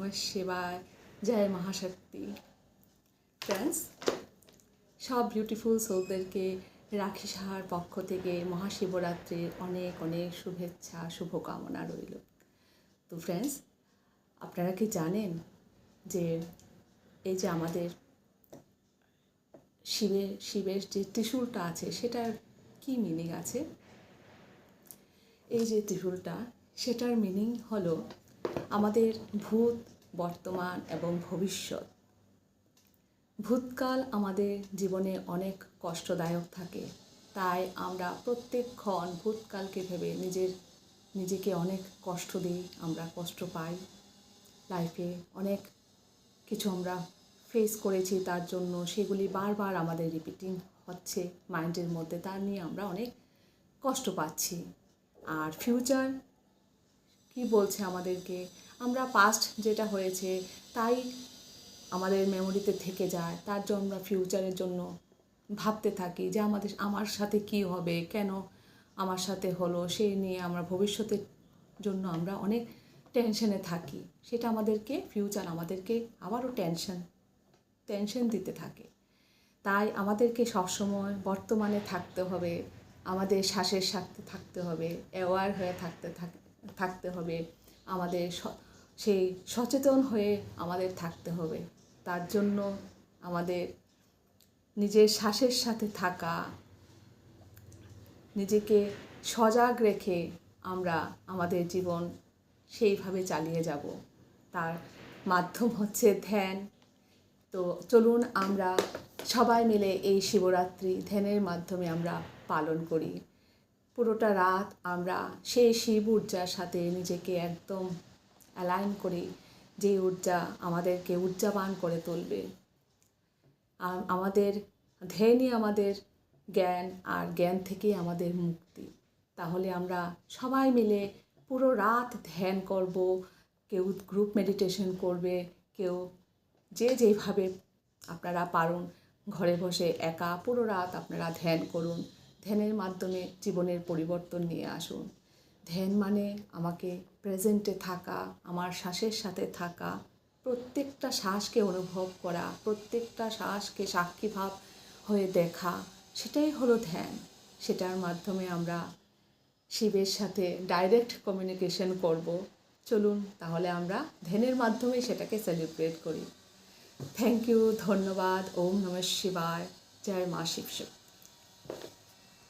নমঃ শিবায়, জয় মহাশক্তি। ফ্রেন্ডস, সব বিউটিফুল সোলদেরকে রাখি সাহার পক্ষ থেকে মহাশিবরাত্রির অনেক অনেক শুভেচ্ছা, শুভকামনা রইল। তো ফ্রেন্ডস, আপনারা কি জানেন যে এই যে আমাদের শিবের যে ত্রিশূলটা আছে সেটার কি মিনিং আছে? এই যে ত্রিশূলটা, সেটার মিনিং হলো আমাদের ভূত, বর্তমান এবং ভবিষ্যৎ। ভূতকাল আমাদের জীবনে অনেক কষ্টদায়ক থাকে, তাই আমরা প্রত্যেকক্ষণ ভূতকালকে ভেবে নিজেকে অনেক কষ্ট দিই, আমরা কষ্ট পাই। লাইফে অনেক কিছু আমরা ফেস করেছি, তার জন্য সেগুলি বারবার আমাদের রিপিটিং হচ্ছে মাইন্ডের মধ্যে, তা নিয়ে আমরা অনেক কষ্ট পাচ্ছি। আর ফিউচার কি বলছে আমাদেরকে, আমরা পাস্ট যেটা হয়েছে তাই আমাদের মেমোরিতে থেকে যায়, তার জন্য আমরা ফিউচারের জন্য ভাবতে থাকি যে আমার সাথে কি হবে, কেন আমার সাথে হলো, সেই নিয়ে আমরা ভবিষ্যতের জন্য আমরা অনেক টেনশনে থাকি। সেটা আমাদেরকে ফিউচার আমাদেরকে আবারও টেনশন দিতে থাকে। তাই আমাদেরকে সবসময় বর্তমানে থাকতে হবে, আমাদের শ্বাসের সাথে থাকতে হবে, অ্যাওয়ার হয়ে থাকতে হবে, আমাদের সেই সচেতন হয়ে আমাদের থাকতে হবে। তার জন্য আমাদের নিজের শ্বাসের সাথে থাকা, নিজেকে সজাগ রেখে আমরা আমাদের জীবন সেইভাবে চালিয়ে যাব। তার মাধ্যম হচ্ছে ধ্যান। তো চলুন আমরা সবাই মিলে এই শিবরাত্রি ধ্যানের মাধ্যমে আমরা পালন করি। পুরোটা রাত আমরা সেই শিব ঊর্জার সাথে নিজেকে একদম অ্যালাইন করি, যে ঊর্জা আমাদেরকে ঊর্জাবান করে তুলবে। আমাদের ধ্যানই আমাদের জ্ঞান, আর জ্ঞান থেকেই আমাদের মুক্তি। তাহলে আমরা সবাই মিলে পুরো রাত ধ্যান করব, কেউ গ্রুপ মেডিটেশন করবে, কেউ যেভাবে আপনারা পারুন ঘরে বসে একা পুরো রাত আপনারা ধ্যান করুন। ধ্যানের মাধ্যমে জীবনের পরিবর্তন নিয়ে আসুন। ধ্যান মানে আমাকে প্রেজেন্টে থাকা, আমার শ্বাসের সাথে থাকা, প্রত্যেকটা শ্বাসকে অনুভব করা, প্রত্যেকটা শ্বাসকে সাক্ষীভাব হয়ে দেখা, সেটাই হলো ধ্যান। সেটার মাধ্যমে আমরা শিবের সাথে ডাইরেক্ট কমিউনিকেশন করব। চলুন তাহলে আমরা ধ্যানের মাধ্যমে সেটাকে সেলিব্রেট করি। থ্যাংক ইউ, ধন্যবাদ। ওম নমঃ শিবায়, জয় মা শিব শক্তি।